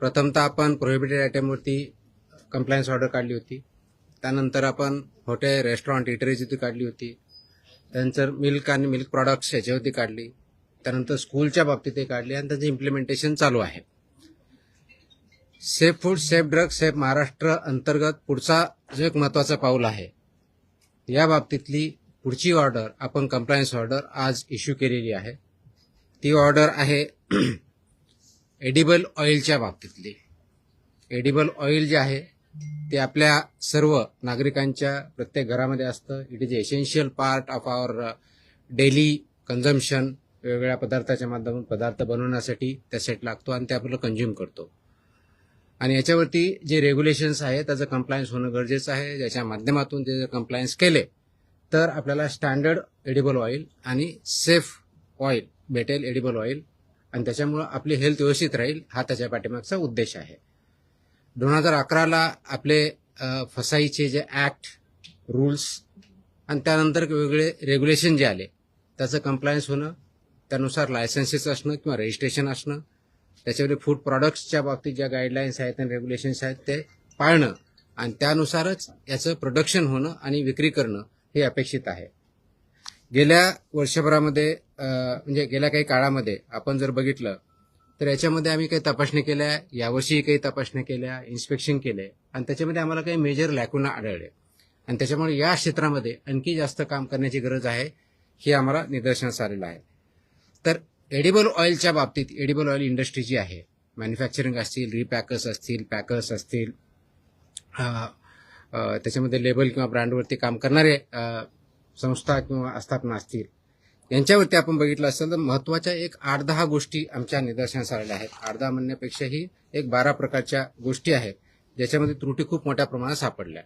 प्रथमतः आपण prohibited आयटमवरती compliance order काढली होती. त्यानंतर आपण हॉटेल, रेस्टॉरंट, इटरीजवरती काढली होती. त्यानंतर मिल्क आणि मिल्क प्रॉडक्ट्स याच्यावरती काढली. त्यानंतर स्कूलच्या बाबतीतही काढली आणि त्याचं इम्प्लिमेंटेशन चालू आहे. Safe food, safe drug, safe Maharashtra अंतर्गत पुढचा जो एक महत्त्वाचा पाऊल आहे, या बाबतीतली पुढची ऑर्डर आपण कंप्लायन्स ऑर्डर आज इश्यू केलेली आहे. ती ऑर्डर आहे एडिबल ऑइलच्या बाबतीतली. एडिबल ऑइल जे आहे ते आपल्या सर्व नागरिकांच्या प्रत्येक घरामध्ये असतं. It is essential part of our daily consumption. वेगवेगळ्या पदार्थाच्या माध्यमातून पदार्थ बनवण्यासाठी त्या सेट लागतो आणि ते आपलं कंझ्युम करतो. आणि याच्यावरती जे रेग्युलेशन्स आहेत त्याचं कंप्लायन्स होणं गरजेचं आहे. ज्याच्या माध्यमातून ते जर कंप्लायन्स केले तर आपल्याला स्टँडर्ड एडिबल ऑइल आणि सेफ ऑइल भेटेल, एडिबल ऑइल, आणि त्याच्यामुळं आपली हेल्थ व्यवस्थित राहील. हा त्याच्या पाठीमागचा उद्देश आहे. 2011ला आपले फसाईचे जे ऍक्ट, रूल्स आणि त्यानंतर वेगवेगळे रेग्युलेशन जे आले त्याचं कंप्लायन्स होणं, त्यानुसार लायसन्सेस असणं किंवा रजिस्ट्रेशन असणं, त्याच्यावर फूड प्रॉडक्ट्सच्या बाबतीत ज्या गाईडलाईन्स आहेत आणि रेग्युलेशन्स आहेत ते पाळणं आणि त्यानुसारच याचं प्रोडक्शन होणं आणि विक्री करणं हे अपेक्षित आहे. गेल्या वर्षभरामध्ये म्हणजे गेल्या काही काळामध्ये आपण जर बघितलं तर याच्यामध्ये आम्ही काही तपासणी केल्या, यावर्षीही काही तपासणी केल्या, इन्स्पेक्शन केले आणि त्याच्यामध्ये आम्हाला काही मेजर लॅकुना आढळले आणि त्याच्यामुळे या क्षेत्रामध्ये आणखी जास्त काम करण्याची गरज आहे हे आम्हाला निदर्शनास आलेलं आहे. तर एडिबल ऑइलच्या बाबतीत एडिबल ऑइल इंडस्ट्री जी आहे, मॅन्युफॅक्चरिंग असतील, रिपॅकर्स असतील, पॅकर्स असतील, त्याच्यामध्ये लेबल किंवा ब्रँडवरती काम करणारे संस्था किंवा आस्थापना असतील, यांच्यावरती आपण बघितलं असेल तर महत्त्वाच्या एक 8-10 गोष्टी आमच्या निदर्शनास आलेल्या आहेत. 8-10 म्हणण्यापेक्षाही एक 12 प्रकारच्या गोष्टी आहेत ज्याच्यामध्ये त्रुटी खूप मोठ्या प्रमाणात सापडल्या.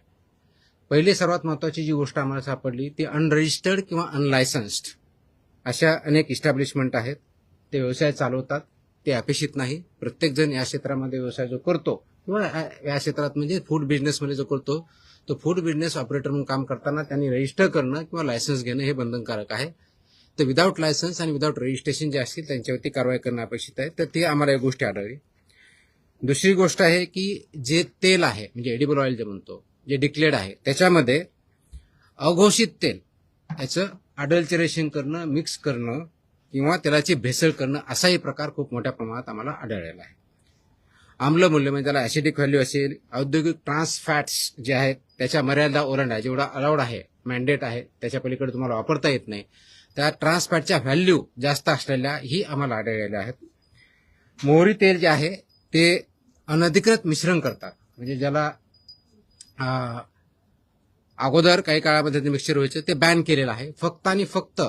पहिली सर्वात महत्त्वाची जी गोष्ट आम्हाला सापडली ती अनरजिस्टर्ड किंवा अनलायसन्स्ड अशा अनेक इस्टॅब्लिशमेंट आहेत. ते व्यवसाय चालवतात, ते अपेक्षित नाही. प्रत्येकजण या क्षेत्रामध्ये व्यवसाय जो करतो किंवा या क्षेत्रात म्हणजे फूड बिझनेसमध्ये जो करतो तो फूड बिझनेस ऑपरेटर म्हणून काम करताना त्यांनी रजिस्टर करणं किंवा लायसन्स घेणं हे बंधनकारक आहे. तर विदाऊट लायसन्स आणि विदाऊट रजिस्ट्रेशन जे असतील त्यांच्यावरती कारवाई करणं अपेक्षित आहे. तर ती आम्हाला एक गोष्टी आढळली. दुसरी गोष्ट आहे की जे तेल आहे म्हणजे एडिबल ऑइल जे म्हणतो, जे डिक्लेअर्ड आहे त्याच्यामध्ये अघोषित तेल याचं अडल्टरेशन करणं, मिक्स करणं किंवा तेलाची भेसळ करणं असाही प्रकार खूप मोठ्या प्रमाणात आम्हाला आढळलेला आहे. आम्लमूल्य म्हणजे त्याला ऍसिडिक व्हॅल्यू असेल, औद्योगिक ट्रान्स फॅट्स जे आहेत त्याच्या मर्यादा ओलांडा, जेवढा अलाउड आहे, मॅन्डेट आहे, त्याच्या पलीकडे तुम्हाला वापरता येत नाही, त्या ट्रान्स फॅटच्या व्हॅल्यू जास्त असलेल्या ही आम्हाला आढळलेल्या आहेत. मोहरी तेल जे आहे ते अनधिकृत मिश्रण करतात, म्हणजे ज्याला अगोदर काही काळामध्ये ते मिक्सचर व्हायचं ते बॅन केलेलं आहे. फक्त आणि फक्त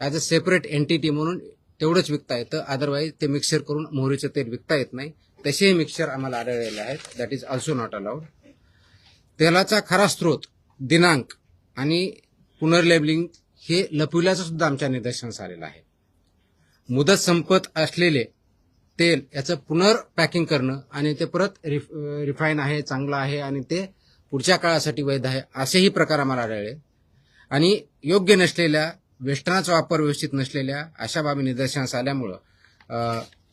ॲज अ सेपरेट एंटिटी म्हणून तेवढंच विकता येतं, अदरवाईज ते मिक्सचर करून मोहरीचं तेल विकता येत नाही. तसेही मिक्सचर आम्हाला आढळलेले आहेत. That is also not allowed. तेलाचा खरा स्रोत, दिनांक आणि पुनर्लेबलिंग हे लपविल्याचं सुद्धा आमच्या निदर्शनास आलेलं आहे. मुदत संपत असलेले तेल याचं पुनर्पॅकिंग करणं आणि ते परत रिफाईन आहे, चांगलं आहे आणि ते पुढच्या काळासाठी वैध आहे असेही प्रकार आम्हाला आढळले. आणि योग्य नसलेल्या, वेष्टनाचा वापर व्यवस्थित नसलेल्या अशा बाबी निदर्शनास आल्यामुळं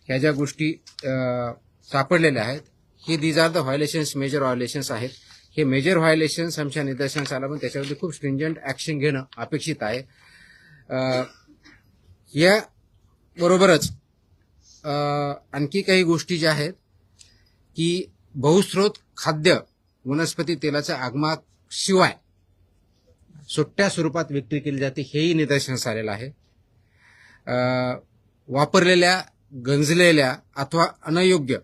ह्या ज्या गोष्टी सापडलेल्या आहेत ही दीज आर द व्हायोलेशन्स, मेजर व्हायोलेशन्स आहेत. हे मेजर व्हायोलेशन्स आमच्या निदर्शनास आलं पण त्याच्यावरती खूप स्ट्रिंजंट ऍक्शन घेणं अपेक्षित आहे. या बरोबरच आणखी काही गोष्टी ज्या आहेत की बहुस्रोत खाद्य वनस्पती तेलाच्या आगमनाशिवाय सुट्ट्या स्वरूपात विक्री केली जाते हेही निदर्शनास आलेलं आहे. वापरलेल्या, गंजलेल्या अथवा अनयोग्य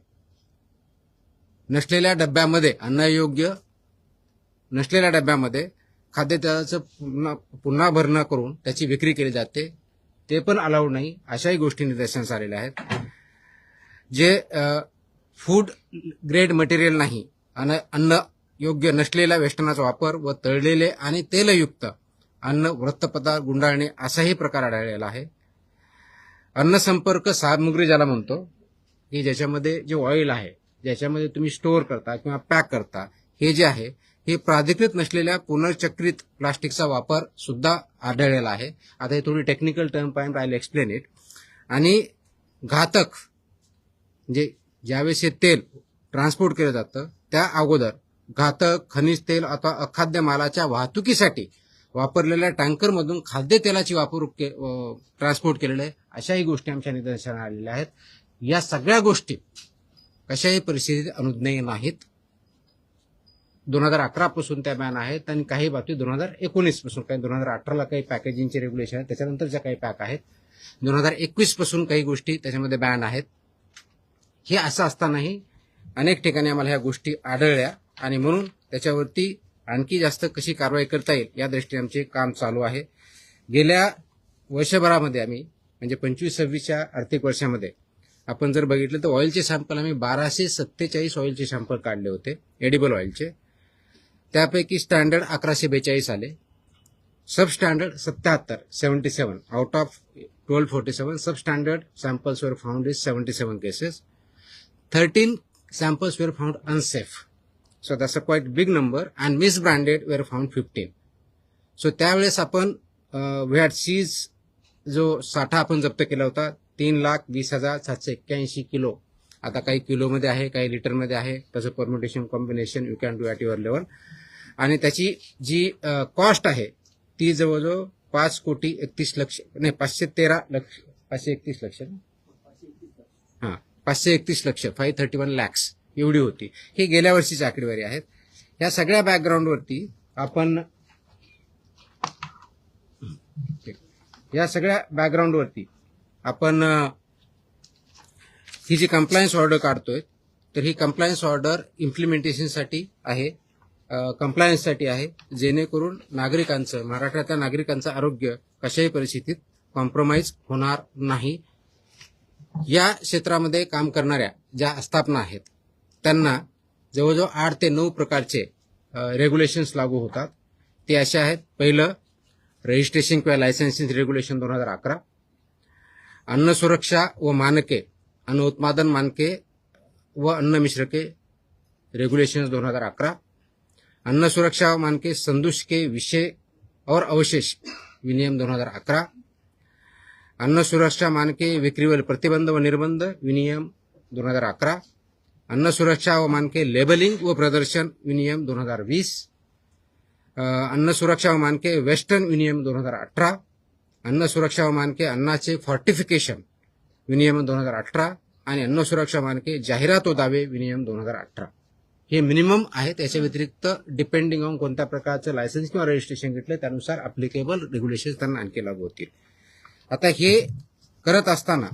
नसलेल्या डब्यामध्ये, अनयोग्य नसलेल्या डब्यामध्ये खाद्यतेलाचं पुन्हा भरणा करून त्याची विक्री केली जाते, ते पण अलाउड नाही. अशाही गोष्टी निदर्शनास आलेल्या आहेत. जे फूड ग्रेड मटेरियल नाही, अन्न योग्य नसलेल्या वेष्टनाचा वापर व तळलेले आणि तेलयुक्त अन्न, वृत्तपदार्थ गुंडाळणे असाही प्रकार आढळलेला आहे. अन्न संपर्क सामग्री ज्याला म्हणतो की ज्याच्यामध्ये जे ऑइल आहे, ज्याच्यामध्ये तुम्ही स्टोअर करता किंवा पॅक करता, हे जे आहे हे प्राधिकृत नसलेल्या पुनर्चक्रित प्लास्टिकचा वापर सुद्धा आढळलेला आहे. आता हे थोडी टेक्निकल टर्म पाहिजे, आय विल एक्सप्लेन इट. आणि घातक म्हणजे ज्यावेळेस हे तेल ट्रान्सपोर्ट केलं जातं त्या अगोदर घातक खनिज तेल अथवा अखाद्य मालाच्या वाहतुकीसाठी वापरलेल्या टँकरमधून खाद्यतेलाची ट्रान्सपोर्ट केलेलं आहे, अशाही गोष्टी आमच्या निदर्शनास आलेल्या आहेत. या सगळ्या गोष्टी कशाही परिस्थितीत अनुज्ञेय नाहीत. 2011 पासून त्या बॅन आहेत आणि काही बाबतीत 2019 पासून, काही 2018ला काही पॅकेजिंगचे रेग्युलेशन आहेत, त्याच्यानंतरच्या काही पॅक आहेत. 2021 पासून काही गोष्टी त्याच्यामध्ये बॅन आहेत. हे असं असतानाही अनेक ठिकाणी आम्हाला ह्या गोष्टी आढळल्या आणि म्हणून त्याच्यावरती आणखी जास्त कशी कारवाई करता येईल या दृष्टीने आमचे काम चालू आहे. गेल्या वर्षभरामध्ये आम्ही म्हणजे 25-26च्या आर्थिक वर्षामध्ये आपण जर बघितलं तर ऑइलचे सॅम्पल आम्ही 1247 ऑइलचे सॅम्पल काढले होते, एडिबल ऑइलचे. त्यापैकी स्टँडर्ड 1142 आले, sub standard 77 out of 1247. Sub standard samples were found is 77 cases. 13 samples were found unsafe. So that's a quite big number, and misbranded were found 15. So त्यावेळेस आपण we had seized जो साठा आपण जप्त केला होता 3,20,781 किलो. आता काही किलोमध्ये आहे, काही लिटरमध्ये आहे, त्याचं permutation combination you can do at your level. आणि त्याची जी कॉस्ट आहे ती जवळजवळ 531 लक्ष हां 531 लक्ष 531 lakhs एवढी होती. ही गेल्या वर्षीची आकडेवारी आहेत. या सगळ्या बॅकग्राऊंडवरती आपण ही जी कंप्लायन्स ऑर्डर काढतोय तर ही कंप्लायन्स ऑर्डर इम्प्लिमेंटेशनसाठी आहे, कंप्लायन्ससाठी आहे, जेणेकरून नागरिकांचं, महाराष्ट्रातल्या नागरिकांचं आरोग्य कशाही परिस्थितीत कॉम्प्रोमाइज होणार नाही. या क्षेत्रामध्ये काम करणाऱ्या ज्या आस्थापना आहेत त्यांना जवळजवळ 8 ते 9 प्रकारचे रेग्युलेशन्स लागू होतात. ते असे आहेत. पहिलं, रजिस्ट्रेशन किंवा लायसन्सिंग रेग्युलेशन 2011, अन्न सुरक्षा व मानके, अन्न उत्पादन मानके व अन्न मिश्रके रेग्युलेशन्स 2011, अन्न सुरक्षा व मानके संदूष के विषय और अवशेष विनियम 2011, अन्न सुरक्षा मानके विक्रीवर प्रतिबंध व निर्बंध विनियम 2011, अन्न सुरक्षा व मानके लेबलिंग व प्रदर्शन विनियम 2020, अन्न सुरक्षा व मानके वेस्टर्न विनियम 2018, अन्न सुरक्षा व मानके अन्नाचे फॉर्टिफिकेशन विनियम 2018 आणि अन्न सुरक्षा मानके जाहिरात व दावे विनियम 2018. हे मिनिमम आहे. त्याच्या व्यतिरिक्त डिपेंडिंग ऑन कोणत्या प्रकारचं लायसन्स किंवा रजिस्ट्रेशन घेतलं त्यानुसार अप्लिकेबल रेग्युलेशन त्यांना आणखी लागू होतील. आता हे करत असताना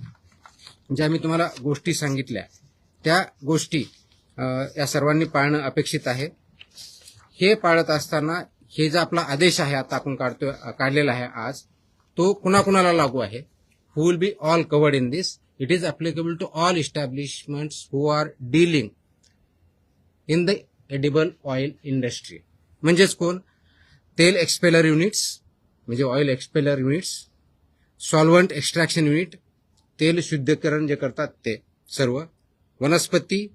ज्या मी तुम्हाला गोष्टी सांगितल्या त्या गोष्टी या सर्वांनी पाळणं अपेक्षित आहे. हे पाळत असताना हे जो आपला आदेश आहे आता आपण काढलेला आहे आज, तो कुणाकुणाला लागू आहे? Who will be all covered in this? It is applicable to all establishments who are dealing in the edible oil industry. म्हणजेच कोण? तेल एक्सपेलर युनिट्स म्हणजे oil expeller units, solvent extraction unit, तेल शुद्धीकरण जे करतात ते सर्व, वनस्पती,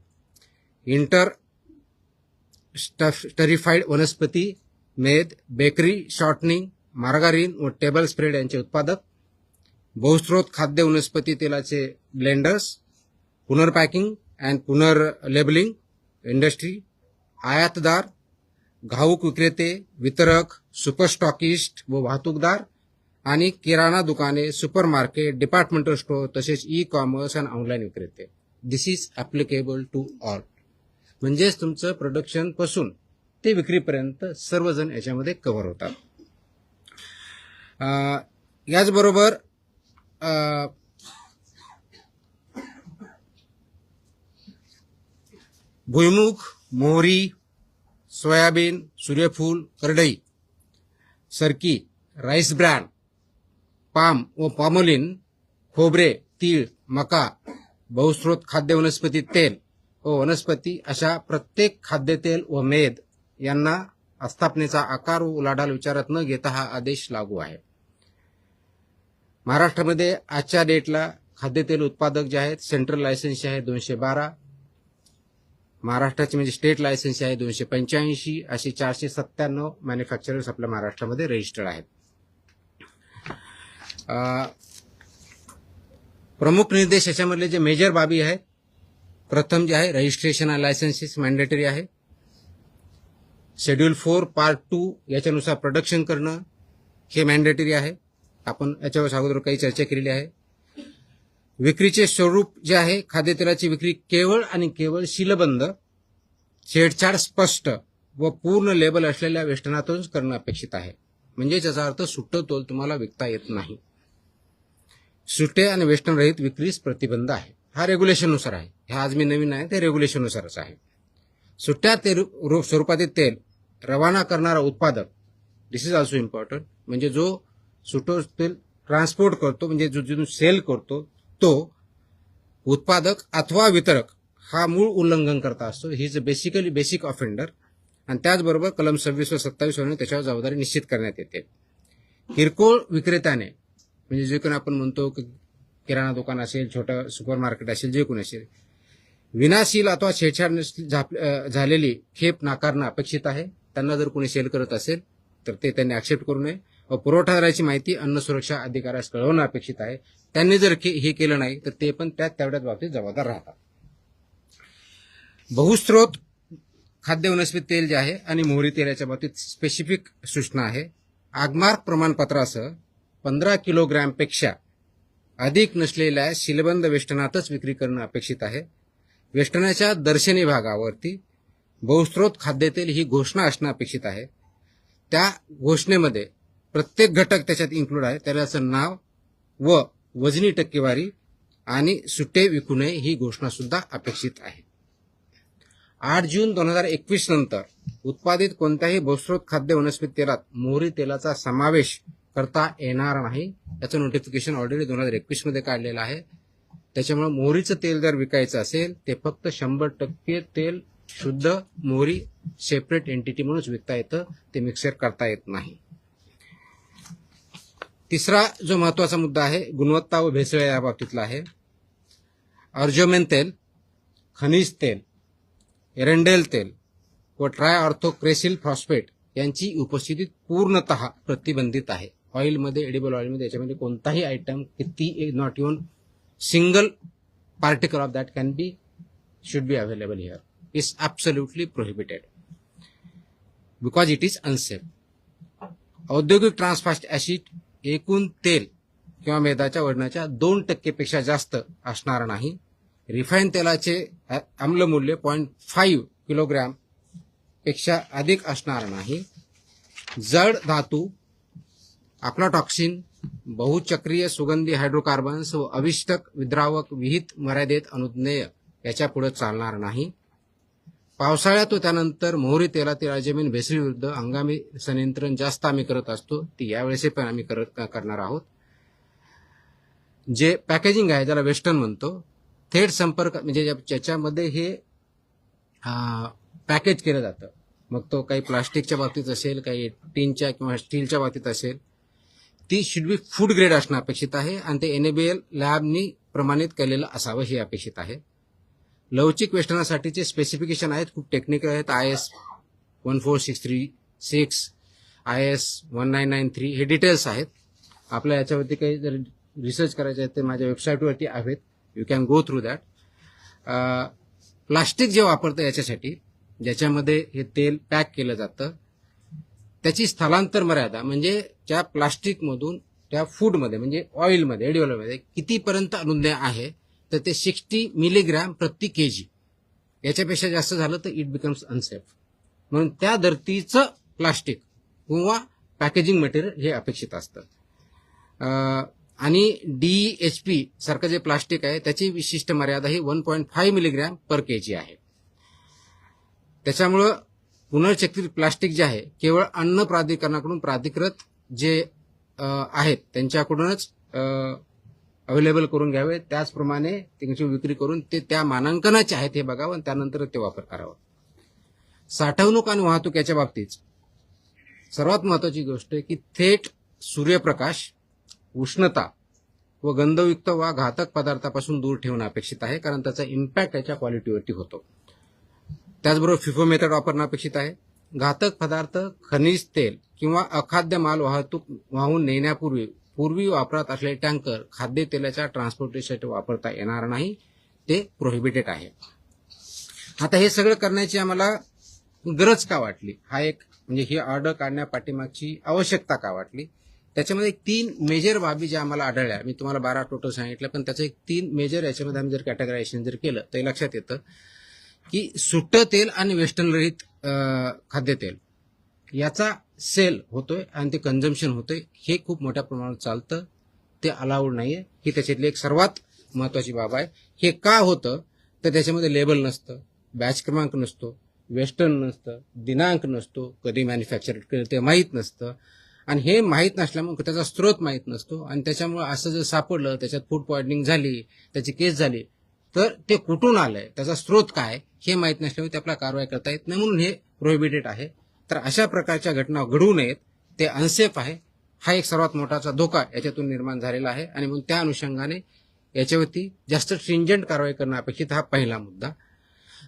इंटर स्टरिफाईड वनस्पती, मेद, बेकरी, शॉर्टनिंग, मार्गारीन व टेबल स्प्रेड यांचे उत्पादक, बहुस्त्रोत खाद्य वनस्पती तेलाचे ब्लेंडर्स, पुनर्पॅकिंग अँड पुनर्लेबलिंग इंडस्ट्री, आयातदार, घाऊक विक्रेते, वितरक, सुपरस्टॉकिस्ट व वाहतूकदार आणि किराणा दुकाने, सुपरमार्केट, डिपार्टमेंटल स्टोअर तसेच ई कॉमर्स आणि ऑनलाईन विक्रेते. दिस इज ॲप्लिकेबल टू ऑल. म्हणजेच तुमचं प्रोडक्शन पासून ते विक्रीपर्यंत सर्वजण याच्यामध्ये कव्हर होतात. याचबरोबर भुईमुग, मोहरी, सोयाबीन, सूर्यफूल, करडई, सरकी, राईस ब्रॅन, पाम व पॉमोलिन, खोबरे, तीळ, मका, बहुस्त्रोत खाद्य वनस्पती तेल व वनस्पती अशा प्रत्येक खाद्यतेल व मेद यांना आस्थापनेचा आकार व उलाढाल विचारात न घेता हा आदेश लागू आहे. महाराष्ट्रामध्ये आजच्या डेटला खाद्यतेल उत्पादक जे आहेत सेंट्रल लायसन्स आहे 212, महाराष्ट्राची म्हणजे स्टेट लायसन्स आहे 285, असे 497 मॅन्युफॅक्चरर्स आपल्या महाराष्ट्रामध्ये रजिस्टर्ड आहेत. प्रमुख निर्देश याच्यामधले जे मेजर बाबी आहेत, प्रथम जे आहे रजिस्ट्रेशन आणि लायसन्सेस मॅन्डेटरी आहे. शेड्यूल 4 पार्ट 2 याच्यानुसार प्रोडक्शन करणं हे मॅन्डेटरी आहे. आपण याच्यावर अगोदर काही चर्चा केलेली आहे. विक्रीचे स्वरूप जे आहे, खाद्यतेलाची विक्री केवळ आणि केवळ सीलबंद, छेडछाड स्पष्ट व पूर्ण लेबल असलेल्या वेष्टनातूनच करणं अपेक्षित आहे. म्हणजे याचा अर्थ सुट्टं तोल तुम्हाला विकता येत नाही. सुट्टे आणि वेष्टन रहित विक्रीस प्रतिबंध आहे. हा रेग्युलेशननुसार आहे. हा आज मी नवीन आहे ते रेग्युलेशननुसारच आहे. सुट्ट्या स्वरूपातील तेल रवाना करणारा उत्पादक, दिस इज ऑल्सो इम्पॉर्टंट, म्हणजे जो सुट्टं तेल ट्रान्सपोर्ट करतो, म्हणजे जो सेल करतो तो उत्पादक अथवा वितरक हा मूळ उल्लंघन करता असतो. He is basically basic offender. आणि त्याचबरोबर कलम 26 व 27 वरून त्याच्यावर जबाबदारी निश्चित करण्यात येते. किरकोळ विक्रेत्याने, म्हणजे जे कोणी आपण म्हणतो की किराणा दुकान असेल, छोटं सुपर मार्केट असेल, जे कोणी असेल, विनाशील अथवा छेडछाड झालेली खेप नाकारणं अपेक्षित आहे. त्यांना जर कोणी सेल करत असेल तर ते त्यांनी ऍक्सेप्ट करू नये व पुरवठादाराची माहिती अन्न सुरक्षा अधिकाऱ्यास कळवणं अपेक्षित आहे. त्यांनी जर हे केलं नाही तर ते पण तेवढ्याच बाबतीत जबाबदार राहतात. बहुस्त्रोत खाद्य वनस्पती तेल जे आहे आणि मोहरी तेल याच्या बाबतीत स्पेसिफिक सूचना आहे. आगमार्क प्रमाणपत्रासह 15 किलोग्रॅमपेक्षा अधिक नसलेल्या सीलबंद वेष्टनातच विक्री करणं अपेक्षित आहे. वेष्टनाच्या दर्शनी भागावरती बहुस्त्रोत खाद्यतेल ही घोषणा असणं अपेक्षित आहे. त्या घोषणेमध्ये प्रत्येक घटक त्याच्यात इन्क्लूड आहे, त्याचं नाव व वजनी टक्केवारी आणि सुट्टे विकू नये ही घोषणा सुद्धा अपेक्षित आहे. 8 जून 2021 नंतर उत्पादित कोणत्याही बहुस्त्रोत खाद्य वनस्पती तेलात मोहरी तेलाचा समावेश करता येणार नाही. याचं नोटिफिकेशन ऑलरेडी 2021 मध्ये काढलेलं आहे. त्याच्यामुळे मोहरीचं तेल जर विकायचं असेल ते फक्त 100% तेल शुद्ध मोहरी सेपरेट एंटिटी म्हणूनच विकता येतं, ते मिक्सर करता येत नाही. तिसरा जो महत्वाचा मुद्दा आहे गुणवत्ता व भेसळ या बाबतीतला आहे. अर्जोमेन तेल, खनिज तेल, एरंडेल तेल व ट्रायऑर्थोक्रेसिल फॉस्फेट यांची उपस्थिती पूर्णतः प्रतिबंधित आहे. ऑइलमध्ये, एडिबल ऑइलमध्ये याच्यामध्ये कोणताही आयटम, किती not even single particle of that can be should be available here. Is absolutely prohibited because it is unsafe. औद्योगिक ट्रान्सफॅट ऍसिड एकूण तेल किंवा मेदाच्या वजनाच्या 2% पेक्षा जास्त असणार नाही. रिफाईन तेलाचे आम्लमूल्य 0.5 किलोग्रॅम पेक्षा अधिक असणार नाही. जड धातू, अफ्लाटॉक्सिन, बहुचक्रीय सुगंधी हायड्रोकार्बन्स व अविष्टक विद्रावक विहित मर्यादेत अनुज्ञेय याच्या पुढे चालणार नाही. पावसाळ्यात व त्यानंतर मोहरी तेलातील अर्जमेन भेसळीविरुद्ध हंगामी संनियंत्रण जास्त आम्ही करत असतो, ती यावेळेस पण आम्ही करणार आहोत. जे पॅकेजिंग आहे ज्याला वेस्टर्न म्हणतो, थेट संपर्क म्हणजे ज्याच्यामध्ये हे पॅकेज केलं जातं, मग तो काही प्लास्टिकच्या बाबतीत असेल, काही टीनच्या किंवा स्टीलच्या बाबतीत असेल, ती शुड बी फूड ग्रेड असणं अपेक्षित आहे आणि ते NABL लॅबनी प्रमाणित केलेलं असावं हे अपेक्षित आहे. लवचिक वेष्टनासाठीचे स्पेसिफिकेशन आहेत, खूप टेक्निकल आहेत. IS 14636, IS 1993 हे डिटेल्स आहेत. आपल्या याच्यावरती काही जर रिसर्च करायचे आहे ते माझ्या वेबसाईटवरती आहेत, you can go through that. Plastic जे वापरतं याच्यासाठी, ज्याच्यामध्ये हे तेल पॅक केलं जातं, त्याची स्थलांतर मर्यादा म्हणजे त्या प्लास्टिकमधून त्या फूडमध्ये म्हणजे ऑइलमध्ये, एडिबल ऑइलमध्ये कितीपर्यंत अनुज्ञेय आहे, तर ते 60 मिलीग्रॅम प्रति केजी. याच्यापेक्षा जास्त झालं तर इट बिकम्स अनसेफ. म्हणून त्या धर्तीचं प्लास्टिक किंवा पॅकेजिंग मटेरियल हे अपेक्षित असतं. आणि DHP सारखं जे प्लास्टिक आहे त्याची विशिष्ट मर्यादा ही 1.5 मिलीग्रॅम पर केजी आहे. त्याच्यामुळं पुनर्चक्रित प्लास्टिक जे आहे केवळ अन्न प्राधिकरणाकडून प्राधिकृत जे आहेत त्यांच्याकडूनच अवेलेबल करून घ्यावे. त्याचप्रमाणे त्यांची विक्री करून ते त्या मानांकनाचे आहेत हे बघावं आणि त्यानंतर ते वापर करावा. साठवणूक आणि वाहतूक याच्या बाबतीत सर्वात महत्वाची गोष्ट आहे की थेट सूर्यप्रकाश, उष्णता व गंधयुक्त वा घातक पदार्थापासून दूर ठेवणं अपेक्षित आहे, कारण त्याचा इम्पॅक्ट त्याच्या क्वालिटीवरती होतो. त्याचबरोबर फिफो मेथड वापरणं अपेक्षित आहे. घातक पदार्थ, खनिज तेल किंवा अखाद्य माल वाहून नेण्यापूर्वी पूर्वी वापरात असलेले टँकर खाद्यतेलाच्या ट्रान्सपोर्टेशनसाठी वापरता येणार नाही, ते प्रोहिबिटेड आहे. आता हे सगळं करण्याची आम्हाला गरज का वाटली, हा एक म्हणजे ही ऑर्डर काढण्यापाठीमागची आवश्यकता का वाटली, त्याच्यामध्ये 3 मेजर बाबी ज्या आम्हाला आढळल्या. मी तुम्हाला 12 टोटल सांगितलं, पण त्याचं एक 3 मेजर याच्यामध्ये आम्ही जर कॅटेगरायझेशन जर केलं तर लक्षात येतं की सुट्टं तेल आणि वेस्टर्न रहित खाद्यतेल याचा सेल होतोय आणि ते कन्झम्पशन होतंय, हे खूप मोठ्या प्रमाणात चालतं, ते अलाउड नाहीये. ही त्याच्यातली एक सर्वात महत्वाची बाब आहे. हे का होतं तर त्याच्यामध्ये लेबल नसतं, बॅच क्रमांक नसतो, वेस्टर्न नसतं, दिनांक नसतो, कधी मॅन्युफॅक्चर केलं ते माहीत नसतं, आणि हे माहीत नसल्यामुळे त्याचा स्रोत माहीत नसतो, आणि त्याच्यामुळे असं जर सापडलं, त्याच्यात फूड पॉइझनिंग झाली, त्याची केस झाली, तर ते कुठून आलंय, त्याचा स्रोत काय हे माहीत नसल्यामुळे ते आपल्याला कारवाई करता येत नाही, म्हणून हे प्रोहिबिटेड आहे. तर अशा प्रकारच्या घटना घडू नयेत, ते अनसेफ आहे, हा एक सर्वात मोठाचा धोका याच्यातून निर्माण झालेला आहे, आणि म्हणून त्या अनुषंगाने याच्यावरती जास्त स्ट्रिंजंट कारवाई करणं अपेक्षित, हा पहिला मुद्दा.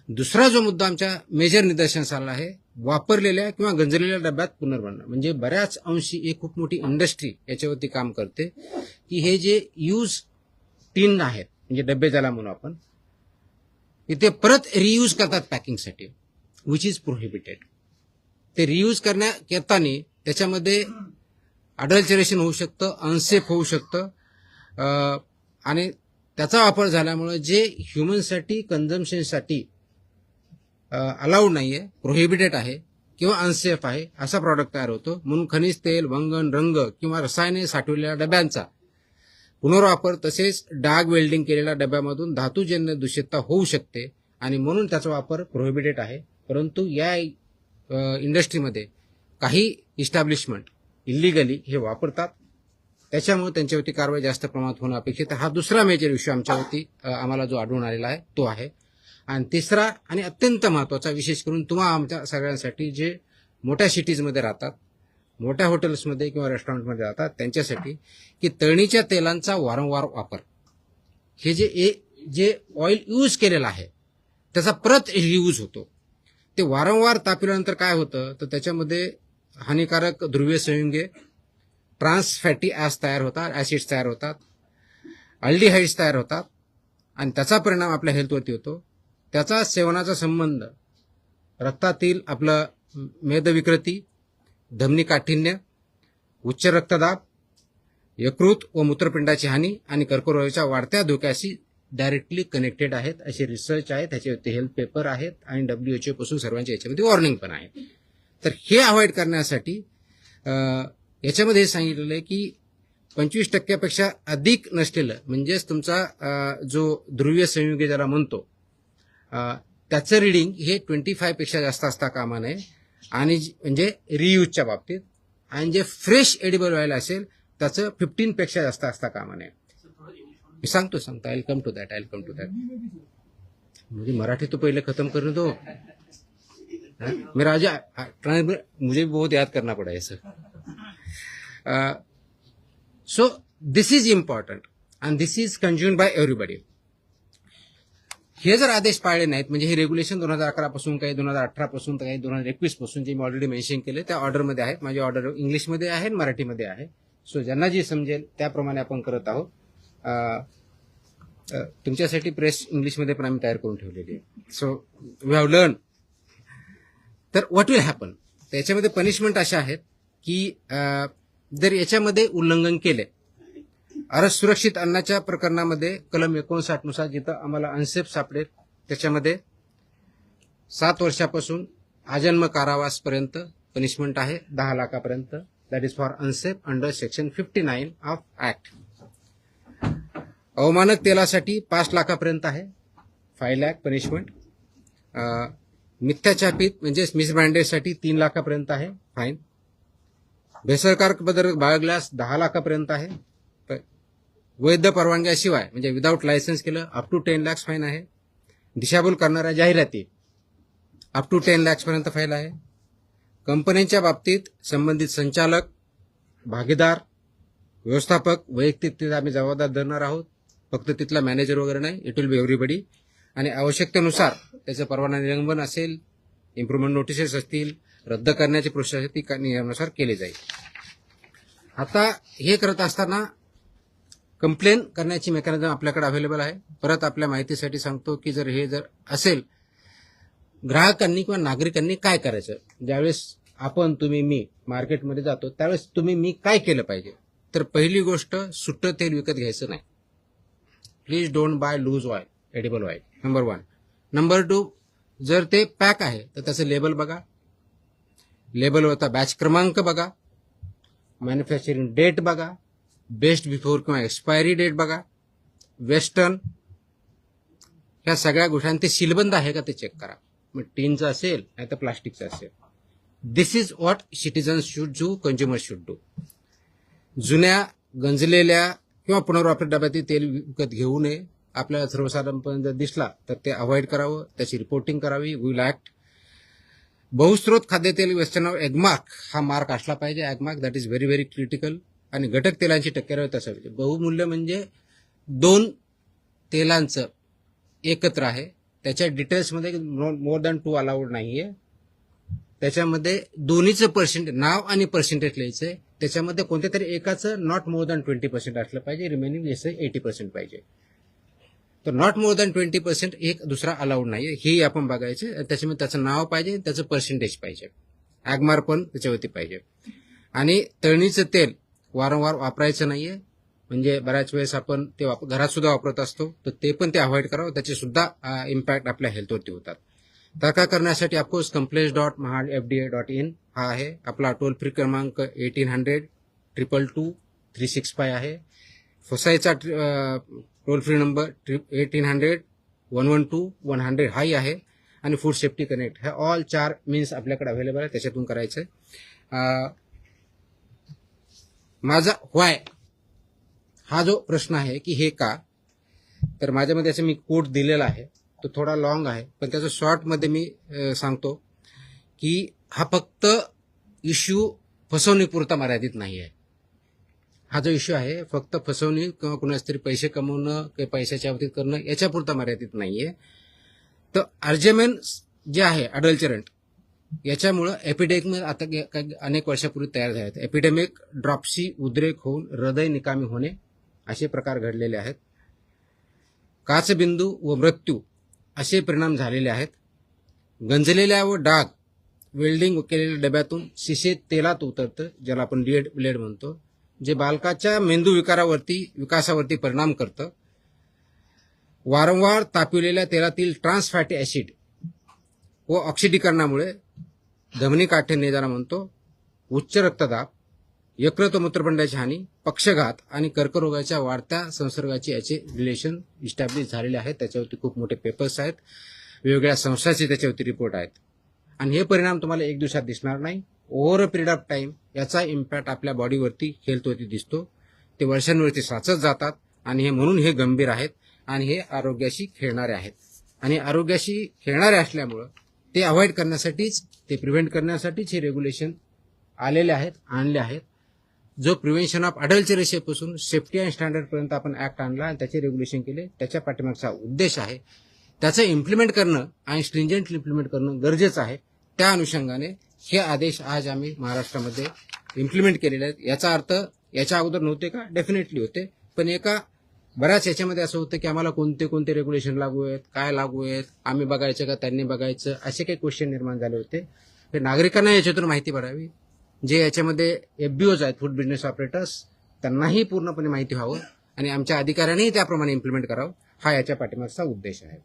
दुसरा जो मुद्दा आमच्या मेजर निदर्शनास आला आहे, वापरलेल्या किंवा गंजलेल्या डब्यात पुनर्भरणं. म्हणजे बऱ्याच अंशी एक खूप मोठी इंडस्ट्री याच्यावरती काम करते की हे जे यूज टीन आहेत, म्हणजे डबे ज्याला म्हणू आपण, इथे परत रियूज करतात पॅकिंगसाठी, विच इज प्रोहिबिटेड. ते रियूज करण्यात येताना त्याच्यामध्ये अडल्चरेशन होऊ शकतं, अनसेफ होऊ शकतं, आणि त्याचा वापर झाल्यामुळे जे ह्युमनसाठी कन्झम्पशनसाठी अलाउड नाहीये, प्रोहिबिटेड आहे किंवा अनसेफ आहे, असा प्रॉडक्ट तयार होतो. म्हणून खनिज तेल, वंगण, रंग किंवा रसायने साठवलेल्या डब्यांचा पुनर्वापर, तसेच डाग वेल्डिंग केलेल्या डब्यामधून धातूजन्य दूषितता होऊ शकते, आणि म्हणून त्याचा वापर प्रोहिबिटेड आहे. परंतु या इंडस्ट्रीमध्ये काही इस्टॅब्लिशमेंट इलिगली हे वापरतात, त्याच्यामुळे त्यांच्यावरती कारवाई जास्त प्रमाणात होणं अपेक्षित आहे. हा दुसरा मेजर इश्यू आमच्यावरती आम्हाला जो आढळून आलेला आहे तो आहे. आणि तिसरा आणि अत्यंत महत्वाचा, विशेष करून तुम्हा आमच्या सगळ्यांसाठी जे मोठ्या सिटीजमध्ये राहतात, मोठ्या हॉटेल्समध्ये किंवा रेस्टॉरंटमध्ये राहतात, त्यांच्यासाठी की तळणीच्या तेलांचा वारंवार वापर, हे जे ऑइल यूज केलेलं आहे त्याचा परत रियूज होतो. ते वारंवार तापवल्यानंतर काय होतं तर त्याच्यामध्ये हानिकारक ध्रुवीय संयुगे, ट्रान्स फॅटी ॲसिड्स तयार होतात, अल्डिहाइड्स तयार होतात, आणि त्याचा परिणाम आपल्या हेल्थवरती होतो. त्याचा सेवनाचा संबंध रक्तातील आपलं मेदविकृती, धमनी काठिण्य, उच्च रक्तदाब, यकृत व मूत्रपिंडाची हानी आणि कर्करोगाच्या वाढत्या धोक्याशी डायरेक्टली कनेक्टेड आहेत, असे रिसर्च आहेत, त्याच्यावरती हेल्थ पेपर आहेत, आणि WHO पासून सर्वांच्या याच्यामध्ये वॉर्निंग पण आहे. तर हे अवॉइड करण्यासाठी याच्यामध्ये हे सांगितलेलं आहे की 25% अधिक नसलेलं, म्हणजेच तुमचा जो ध्रुवीय संयुगे ज्याला म्हणतो, त्याचं रिडिंग हे 25 जास्त असता कामा नये, आणि म्हणजे रियूजच्या बाबतीत, आणि जे फ्रेश एडिबल ऑइल असेल त्याचं 15 जास्त असता कामा नये. मी सांगतो I will come to that. म्हणजे मराठी तो पहिले खत्म करने दो, मेरा मुझे बहुत याद करना पड़ा है sir. So this is important and this is consumed by everybody. हे जर आदेश पाळले नाहीत, म्हणजे हे रेग्युलेशन 2011 पासून, काही 2018 पासून, तर काही 2021 पासून, जे मी ऑलरेडी मेन्शन केले त्या ऑर्डरमध्ये आहेत. माझी ऑर्डर इंग्लिशमध्ये आहे, मराठीमध्ये आहे. सो ज्यांना जी समजेल त्याप्रमाणे आपण करत आहोत. तुमच्यासाठी प्रेस इंग्लिशमध्ये पण आम्ही तयार करून ठेवलेली आहे. So we have learn. तर व्हॉट विल हॅपन, त्याच्यामध्ये पनिशमेंट अशा आहेत की जर याच्यामध्ये उल्लंघन केले, सुरक्षित अन्नाच्या प्रकरणामध्ये कलम 59 नुसार जिथं आम्हाला अनसेफ सापडेल त्याच्यामध्ये 7 वर्षापासून आजन्म कारावासपर्यंत पनिशमेंट आहे, 10 लाखापर्यंत. That is for unsafe under section 59 of act. अवमानक तेलासाठी 5 लाखापर्यंत आहे, 5 लाख पनिशमेंट. मिथ्याचापित म्हणजे मिसब्रँडेडसाठी 3 लाखापर्यंत आहे फाईन. भेसळकारक पदार्थ बाळगल्यास 10 लाखापर्यंत आहे. वैध परवानग्याशिवाय म्हणजे विदाऊट लायसन्स केलं अप टू 10 लाख फाईन आहे. दिशाभूल करणाऱ्या जाहिराती अप टू 10 लाखपर्यंत फाईन आहे. कंपन्यांच्या बाबतीत संबंधित संचालक, भागीदार, व्यवस्थापक वैयक्तिक आम्ही जबाबदार धरणार आहोत, फक्त तिथला मॅनेजर वगैरे नाही, इट विल बी एव्हरीबडी. आणि आवश्यकतेनुसार त्याचं परवाना निलंबन असेल, इम्प्रुव्हमेंट नोटिसेस असतील, रद्द करण्याची प्रोसेस ती नियमानुसार केली जाईल. आता हे करत असताना कंप्लेन करण्याची मेकॅनिझम आपल्याकडे अवेलेबल आहे. परत आपल्या माहितीसाठी सांगतो की जर हे असेल ग्राहकांनी किंवा नागरिकांनी काय करायचं? ज्यावेळेस आपण, तुम्ही, मी मार्केटमध्ये जातो त्यावेळेस तुम्ही, मी काय केलं पाहिजे? तर पहिली गोष्ट, सुट्टं तेल विकत घ्यायचं नाही. Please don't buy loose oil, edible oil. Number 1. Number 2, जर ते पॅक आहे तर त्याचं लेबल बघा. लेबलवरचा बॅच क्रमांक बघा, मॅन्युफॅक्चरिंग डेट बघा, बेस्ट बिफोर किंवा एक्सपायरी डेट बघा, वेस्टर्न, ह्या सगळ्या गोष्टी. ते सीलबंद आहे का ते चेक करा. मग टीनचं असेल नाही तर प्लास्टिकचं असेल. This is what citizens should do, consumer should do. जुन्या, गंजलेल्या किंवा पुनर्वापरित डब्यातील तेल विकत घेऊ नये. आपल्याला सर्वसाधारणपणे जर दिसला तर ते अवॉइड करावं, त्याची रिपोर्टिंग करावी. We will act. बहुस्त्रोत खाद्यतेल वेस्टर्नवर एगमार्क हा मार्क असला पाहिजे. Agmark that is very very critical. आणि घटक तेलांची टक्केवारी असावी. बहुमूल्य म्हणजे 2 तेलांचं एकत्र आहे, त्याच्या डिटेल्समध्ये मोर दॅन 2 अलाउड नाहीये. त्याच्यामध्ये दोन्हीचं पर्सेंटेज, नाव आणि पर्सेंटेज लिहायचंय. त्याच्यामध्ये कोणत्या तरी एकाचं नॉट मोर दॅन 20% असलं पाहिजे. रिमेनिंग 80% पाहिजे. तर नॉट मोर दॅन 20% एक दुसरा अलाउड नाहीये, हे आपण बघायचं. त्याच्यामध्ये त्याचं नाव पाहिजे, त्याचं पर्सेंटेज पाहिजे, ॲगमार पण त्याच्यावरती पाहिजे. आणि तळणीचं तेल वारंवार वापरायचं नाहीये. म्हणजे बऱ्याच वेळेस आपण ते घरात सुद्धा वापरत असतो, तर ते पण ते अवॉइड करावं. त्याचे सुद्धा इम्पॅक्ट आपल्या हेल्थवरती होतात. तक्रार करण्यासाठी ऑफकोर्स complaints.mahadfda.in हा आहे आपला टोल फ्री क्रमांक. 1800-222-365 आहे. फोसाईचा टोल फ्री नंबर 1800-112-100 हाही आहे. आणि फूड सेफ्टी कनेक्ट, हे ऑल 4 मीन्स आपल्याकडे अवेलेबल आहे. त्याच्यातून करायचंय. माझा व्हाय हा जो प्रश्न आहे की हे का, तर माझ्यामध्ये असं मी कोट दिलेला आहे, तो थोडा लॉंग आहे, पण त्याचं शॉर्टमध्ये मी सांगतो की हा फक्त इश्यू फसवणुकीपुरता मर्यादित नाही आहे. हा जो इश्यू आहे फक्त फसवणूक किंवा कुणाच तरी पैसे कमवणं किंवा पैशाच्या बाबतीत करणं याच्यापुरता मर्यादित नाहीये. तर अर्जेमेन जे आहे अडल्चरंट, याच्यामुळं एपिडेमिक आता अनेक वर्षापूर्वी तयार झाले आहेत. एपिडेमिक, ड्रॉप्सी, उद्रेक होऊन हृदय निकामी होणे असे प्रकार घडलेले आहेत. काचबिंदू व मृत्यू असे परिणाम झालेले आहेत. गंजलेल्या व डाग वेल्डिंग केलेल्या डब्यातून शिसे तेलात उतरतं, ज्याला आपण ब्लेड म्हणतो, जे बालकाच्या मेंदू विकासावरती परिणाम करतं. वारंवार तापविलेल्या तेलातील ट्रान्स फॅटी ऍसिड व ऑक्सिडीकरणामुळे धमनी काठे निदान म्हणतो, उच्च रक्तदाब, यकृत व मूत्रपिंडाची हानी, पक्षघात आणि कर्करोगाच्या वाढत्या संसर्गाची याचे रिलेशन इस्टॅब्लिश झालेले आहेत. त्याच्यावरती खूप मोठे पेपर्स आहेत, वेगवेगळ्या संस्थांचे त्याच्यावरती रिपोर्ट आहेत. आणि हे परिणाम तुम्हाला एक दिवसात दिसणार नाही. Over a period of time याचा इम्पॅक्ट आपल्या बॉडीवरती, हेल्थवरती दिसतो. ते वर्षांवरती साचत जातात आणि हे म्हणून हे गंभीर आहेत आणि हे आरोग्याशी खेळणारे आहेत. आणि आरोग्याशी खेळणारे असल्यामुळं ते अवॉइड करण्यासाठीच, ते प्रिव्हेंट करण्यासाठीच हे रेग्युलेशन आलेले आहेत, आणले आहेत. जो प्रिव्हेन्शन ऑफ अडल्चरेशनपासून सेफ्टी अँड स्टँडर्डपर्यंत आपण ऍक्ट आणला आणि त्याचे रेग्युलेशन केले, त्याच्या पाठीमागचा उद्देश आहे. त्याचं इम्प्लिमेंट करणं आणि स्ट्रिंजंटली इम्प्लिमेंट करणं गरजेचं आहे. त्या अनुषंगाने हे आदेश आज आम्ही महाराष्ट्रामध्ये इम्प्लिमेंट केलेले आहेत. याचा अर्थ याच्या अगोदर नव्हते का? डेफिनेटली होते, पण एका बऱ्याच याच्यामध्ये असं होतं की आम्हाला कोणते कोणते रेग्युलेशन लागू आहेत, काय लागू आहेत, आम्ही बघायचं का त्यांनी बघायचं, असे काही क्वेश्चन निर्माण झाले होते. तर नागरिकांना याच्यातून माहिती पडावी. जे याच्यामध्ये FBOs आहेत, फूड बिझनेस ऑपरेटर्स, त्यांनाही पूर्णपणे माहिती व्हावं आणि आमच्या अधिकाऱ्यांनीही त्याप्रमाणे इम्प्लिमेंट करावं, हा याच्या पाठीमागचा उद्देश आहे.